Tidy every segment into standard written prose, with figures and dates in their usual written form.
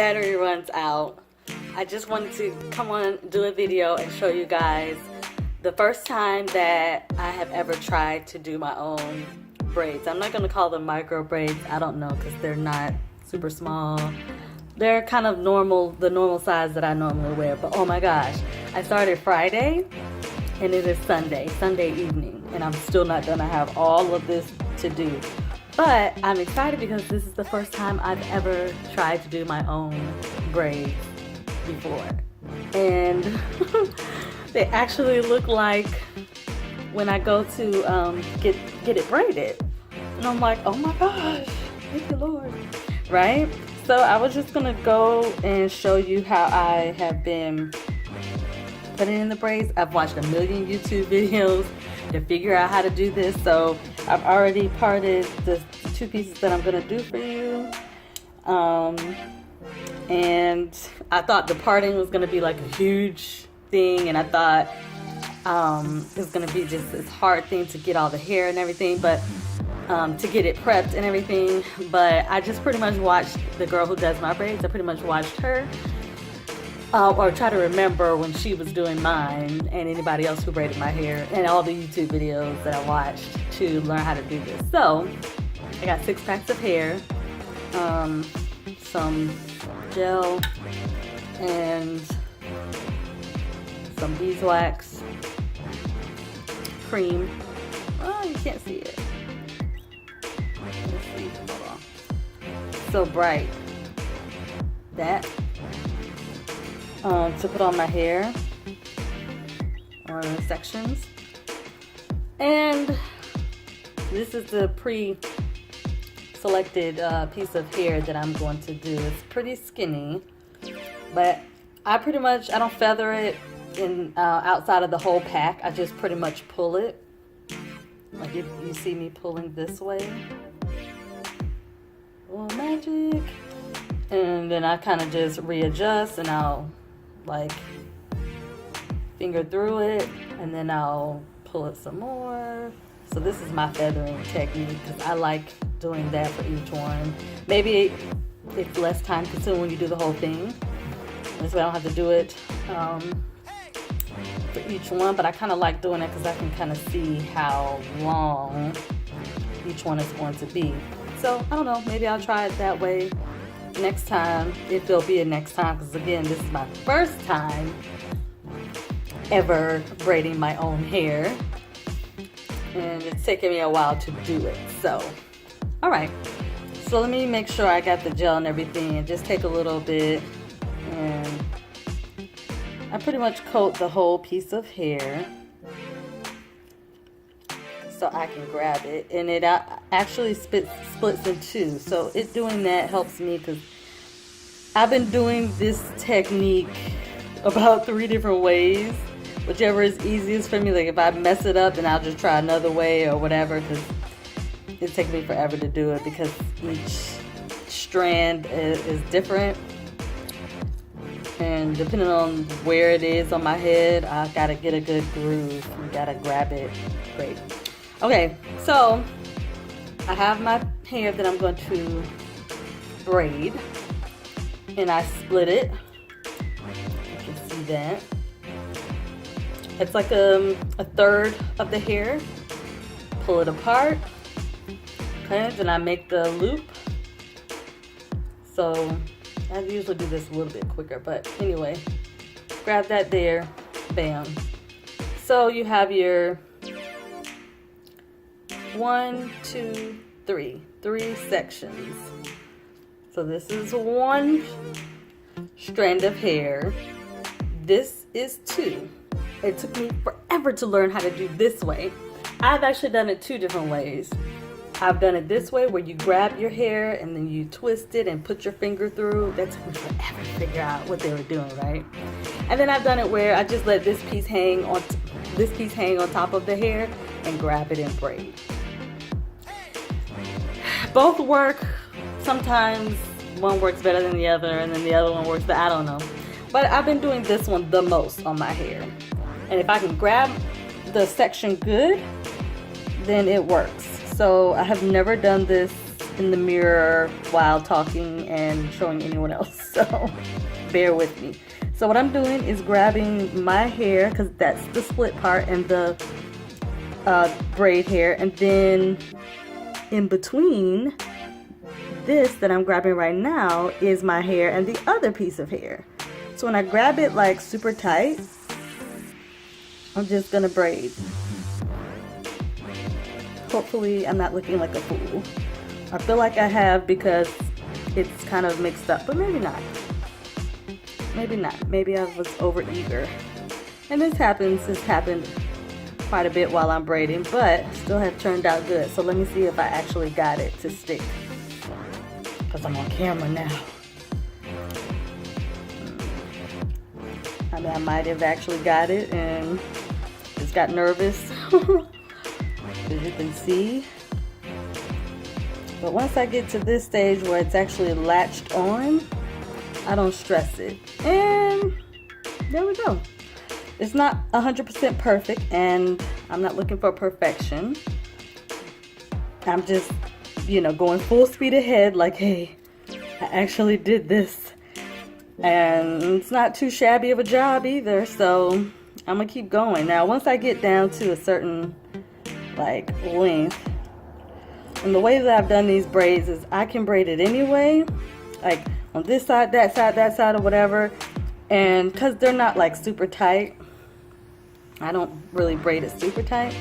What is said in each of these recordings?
battery runs out, I just wanted to come on, do a video and show you guys the first time that I have ever tried to do my own braids. I'm not going to call them micro braids. I don't know, because they're not super small. They're kind of normal, the normal size that I normally wear. But oh my gosh, I started Friday and it is Sunday evening, and I'm still not going to have all of this to do. But I'm excited because this is the first time I've ever tried to do my own braids before. And they actually look like when I go to get it braided. And I'm like, oh my gosh, thank you Lord, right? So I was just gonna go and show you how I have been putting in the braids. I've watched a million YouTube videos to figure out how to do this. So I've already parted the two pieces that I'm gonna do for you. And I thought the parting was gonna be like a huge thing, and I thought it was gonna be just this hard thing to get all the hair and everything, but to get it prepped and everything. But I just pretty much watched the girl who does my braids. I pretty much watched her or try to remember when she was doing mine, and anybody else who braided my hair, and all the YouTube videos that I watched to learn how to do this. So I got 6 packs of hair, some gel, and some beeswax, cream. Oh, you can't see it. Let's see. Hold on. So bright. That to put on my hair or in sections. And this is the pre-selected piece of hair that I'm going to do. It's pretty skinny, but I don't feather it in outside of the whole pack. I just pretty much pull it. Like if you see me pulling this way. Oh, magic. And then I kind of just readjust, and I'll like finger through it, and then I'll pull it some more. So this is my feathering technique, because I like doing that for each one. Maybe it's less time consuming when you do the whole thing. This way I don't have to do it for each one, but I kind of like doing it because I can kind of see how long each one is going to be. So I don't know, maybe I'll try it that way next time, if there'll be a next time, because again, this is my first time ever braiding my own hair, and it's taken me a while to do it. So all right, so let me make sure I got the gel and everything, and just take a little bit, and I pretty much coat the whole piece of hair so I can grab it, and it actually splits in two. So it doing that helps me, because I've been doing this technique about 3 different ways, whichever is easiest for me. Like if I mess it up, then I'll just try another way or whatever, because it takes me forever to do it, because each strand is different, and depending on where it is on my head, I gotta get a good groove. You gotta grab it great. Okay, so I have my hair that I'm going to braid, and I split it. You can see that. It's like a third of the hair. Pull it apart. Okay, then I make the loop. So I usually do this a little bit quicker, but anyway, grab that there, bam. So you have your 1, 2, 3 sections. So this is 1 strand of hair. This is 2. It took me forever to learn how to do this way. I've actually done it 2 different ways. I've done it this way, where you grab your hair and then you twist it and put your finger through. That took me forever to figure out what they were doing, right? And then I've done it where I just let this piece hang on top of the hair and grab it and braid. Both work. Sometimes one works better than the other, and then the other one works, but I don't know. But I've been doing this one the most on my hair. And if I can grab the section good, then it works. So I have never done this in the mirror while talking and showing anyone else, so bear with me. So what I'm doing is grabbing my hair, because that's the split part, and the braid hair, and then in between this that I'm grabbing right now is my hair and the other piece of hair. So when I grab it like super tight, I'm just gonna braid. Hopefully I'm not looking like a fool. I feel like I have, because it's kind of mixed up, but maybe not. Maybe not. Maybe I was over eager. And this happened quite a bit while I'm braiding, but still have turned out good. So let me see if I actually got it to stick, because I'm on camera now. I mean, I might have actually got it and just got nervous, as you can see. But once I get to this stage where it's actually latched on, I don't stress it. And there we go. It's not 100% perfect, and I'm not looking for perfection. I'm just, you know, going full speed ahead, like, hey, I actually did this. And it's not too shabby of a job either, so I'm gonna keep going. Now, once I get down to a certain, like, length, and the way that I've done these braids is I can braid it anyway, like on this side, that side, or whatever. And because they're not like super tight, I don't really braid it super tight.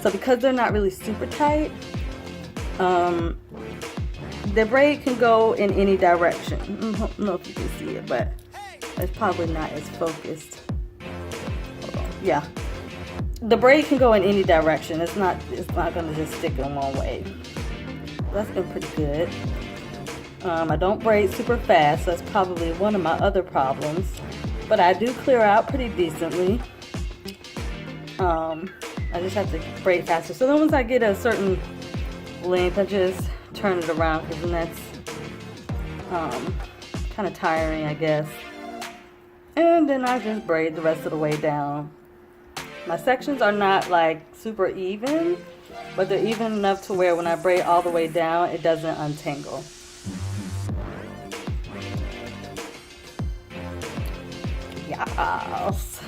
So because they're not really super tight, the braid can go in any direction. I don't know if you can see it, but it's probably not as focused. Hold on. Yeah, the braid can go in any direction. It's not gonna just stick in one way. That's been pretty good. I don't braid super fast. So that's probably one of my other problems, but I do clear out pretty decently. I just have to braid faster. So then once I get a certain length, I just turn it around, because then that's kind of tiring, I guess. And then I just braid the rest of the way down. My sections are not like super even, but they're even enough to where when I braid all the way down, it doesn't untangle. Yes.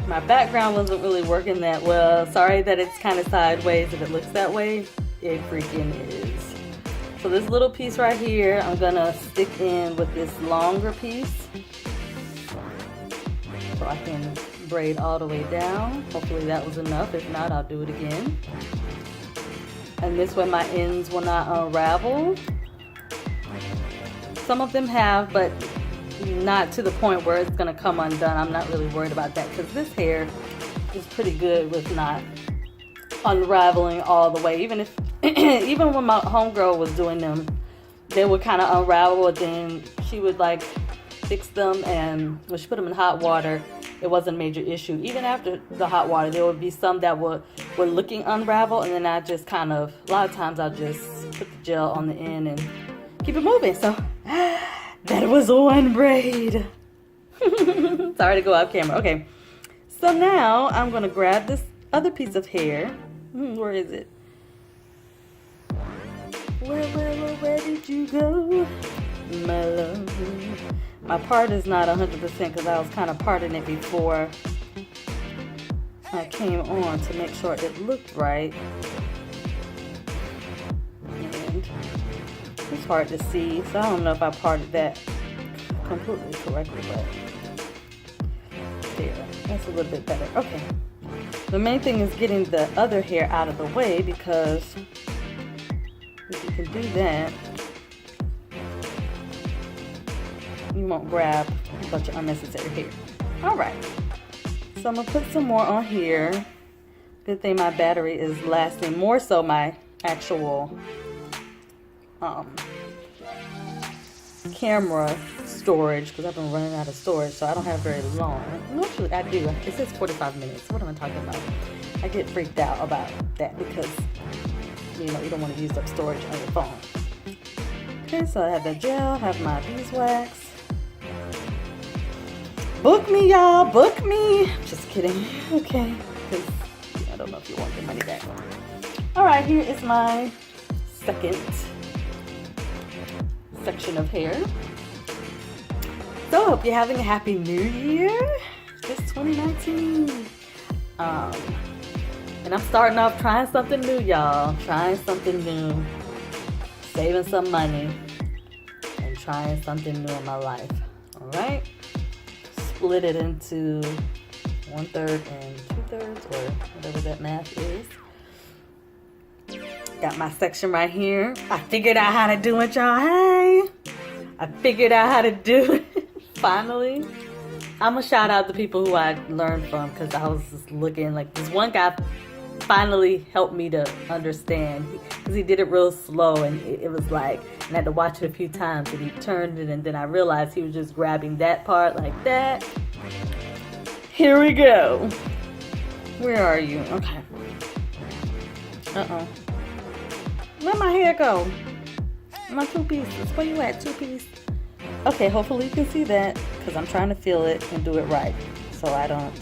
My background wasn't really working that well. Sorry that it's kind of sideways. If it looks that way, it freaking is. So this little piece right here, I'm gonna stick in with this longer piece, so I can braid all the way down. Hopefully that was enough. If not, I'll do it again. And this way my ends will not unravel. Some of them have, but not to the point where it's gonna come undone. I'm not really worried about that, because this hair is pretty good with not unraveling all the way. Even if even when my homegirl was doing them, they would kind of unravel, and then she would like fix them, and when she put them in hot water, it wasn't a major issue. Even after the hot water, there would be some that were looking unravel, and then I just kind of, a lot of times I'll just put the gel on the end and keep it moving. So that was one braid. Sorry to go off camera. Okay, so now I'm gonna grab this other piece of hair. Where is it? Where did you go, my love? My part is not 100% because I was kind of parting it before I came on to make sure it looked right. And it's hard to see, so I don't know if I parted that completely correctly, but there, that's a little bit better. Okay, the main thing is getting the other hair out of the way, because if you can do that, you won't grab a bunch of unnecessary hair. Alright, so I'm going to put some more on here. Good thing my battery is lasting, more so my actual camera storage, because I've been running out of storage, so I don't have very long. No, actually I do. It says 45 minutes. What am I talking about? I get freaked out about that because, you know, you don't want to use up storage on your phone. Okay, so I have the gel, have my beeswax. Book me, y'all, book me. Just kidding. Okay, because I don't know if you want your money back. All right, here is my second section of hair. So I hope you're having a happy new year. It's 2019. And I'm starting off trying something new, y'all. Trying something new. Saving some money. And trying something new in my life. Alright? Split it into 1/3 and 2/3, or whatever that math is. Got my section right here. I figured out how to do it, y'all. Hey! I figured out how to do it. Finally. I'm gonna shout out the people who I learned from, because I was just looking like this one guy finally helped me to understand, because he did it real slow, and it was like, and I had to watch it a few times, and he turned it, and then I realized he was just grabbing that part like that. Here we go. Where are you? Okay. Uh-oh. Where'd my hair go? My 2 pieces. Where you at, 2 piece? Okay, hopefully you can see that, because I'm trying to feel it and do it right, so I don't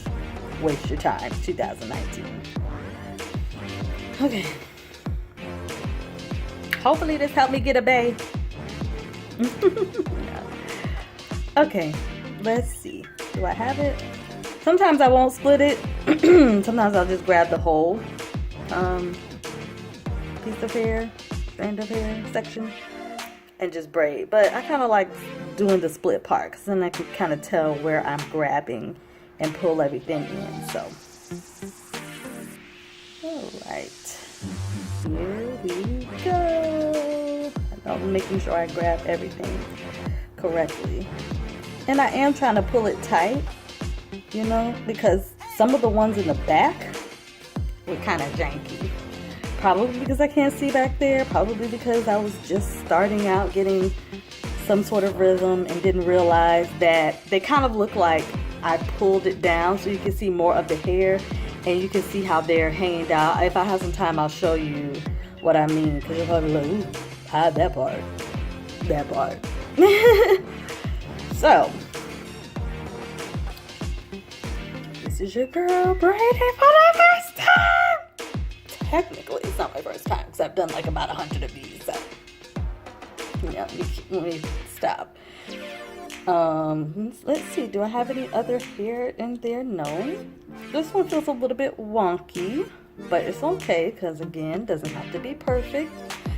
waste your time. 2019. Okay. Hopefully this helped me get a bay. Okay, let's see. Do I have it? Sometimes I won't split it. Sometimes I'll just grab the whole piece of hair, strand of hair section, and just braid. But I kind of like doing the split part, because then I can kind of tell where I'm grabbing and pull everything in. So, alright, here we go. I'm making sure I grab everything correctly. And I am trying to pull it tight, you know, because some of the ones in the back were kind of janky. Probably because I can't see back there. Probably because I was just starting out getting some sort of rhythm and didn't realize that they kind of look like I pulled it down so you can see more of the hair, and you can see how they're hanging down. If I have some time, I'll show you what I mean, because you'll probably be like, ooh, hide that part. That part. So, this is your girl braiding for the first time. Technically, it's not my first time, because I've done like about 100 of these. So, yeah, let me stop. Let's see. Do I have any other hair in there? No. This one feels a little bit wonky, but it's okay, because again, doesn't have to be perfect.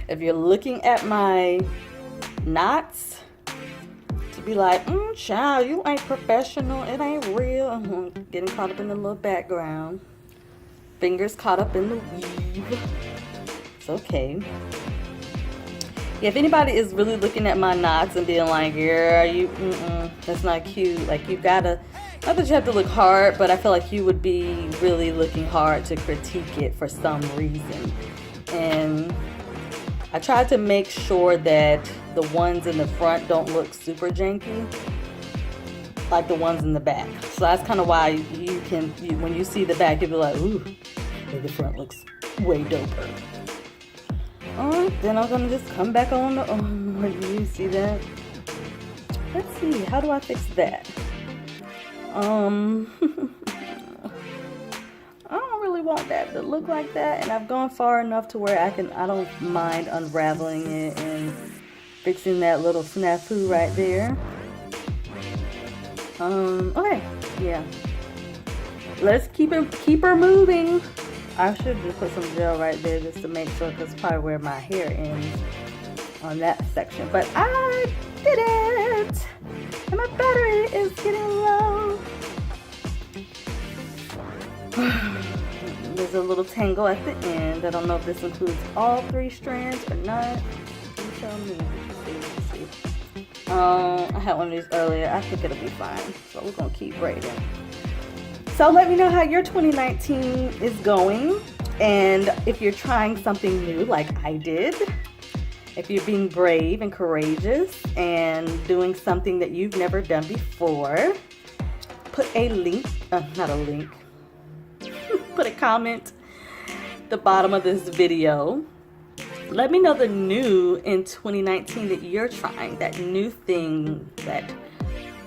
If you're looking at my knots, to be like, child, you ain't professional. It ain't real. Getting caught up in the little background. Fingers caught up in the weave. It's okay. Yeah, if anybody is really looking at my knots and being like, girl, you, that's not cute. Like, you gotta, not that you have to look hard, but I feel like you would be really looking hard to critique it for some reason. And I tried to make sure that the ones in the front don't look super janky, like the ones in the back. So that's kind of why you can, when you see the back, you'll be like, ooh, the front looks way doper. Alright, then I'm gonna just come back on the, you see that? Let's see, how do I fix that? I don't really want that to look like that, and I've gone far enough to where I don't mind unraveling it and fixing that little snafu right there. Okay, yeah. Let's keep her moving. I should just put some gel right there just to make sure, because it's probably where my hair ends on that section. But I did it! And my battery is getting low. There's a little tangle at the end. I don't know if this includes all 3 strands or not. You tell me. Let's see. I had one of these earlier. I think it'll be fine. So we're going to keep braiding. So let me know how your 2019 is going, and if you're trying something new like I did, if you're being brave and courageous and doing something that you've never done before, put a link, not a link, put a comment at the bottom of this video. Let me know the new in 2019 that you're trying, that new thing, that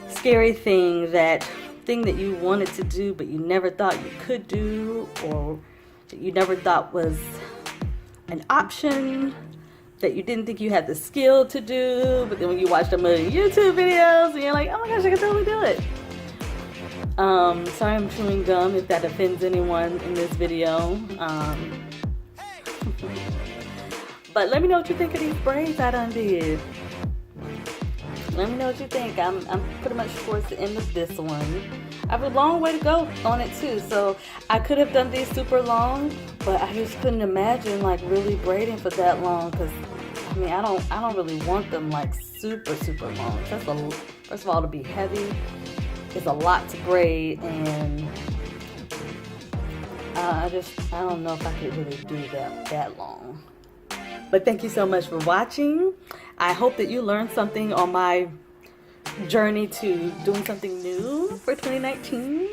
scary thing, that thing that you wanted to do but you never thought you could do, or that you never thought was an option. that you didn't think you had the skill to do, but then when you watch a million YouTube videos and you're like, oh my gosh, I can totally do it. Sorry I'm chewing gum if that offends anyone in this video. But let me know what you think of these braids I done did. Let me know what you think. I'm pretty much towards the end of this one. I have a long way to go on it too, so I could have done these super long, but I just couldn't imagine like really braiding for that long, because I mean I don't really want them like super long. First of all, to be heavy, it's a lot to braid, and I don't know if I could really do that long. But thank you so much for watching. I hope that you learned something on my journey to doing something new for 2019.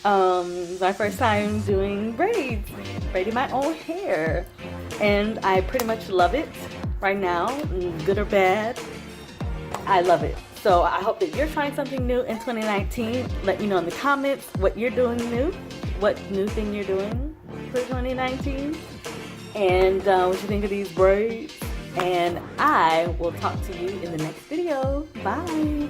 My first time doing braids, braiding my own hair, and I pretty much love it right now, good or bad. I love it. So I hope that you're trying something new in 2019. Let me know in the comments what you're doing new, what new thing you're doing for 2019, and what you think of these braids. And I will talk to you in the next video. Bye.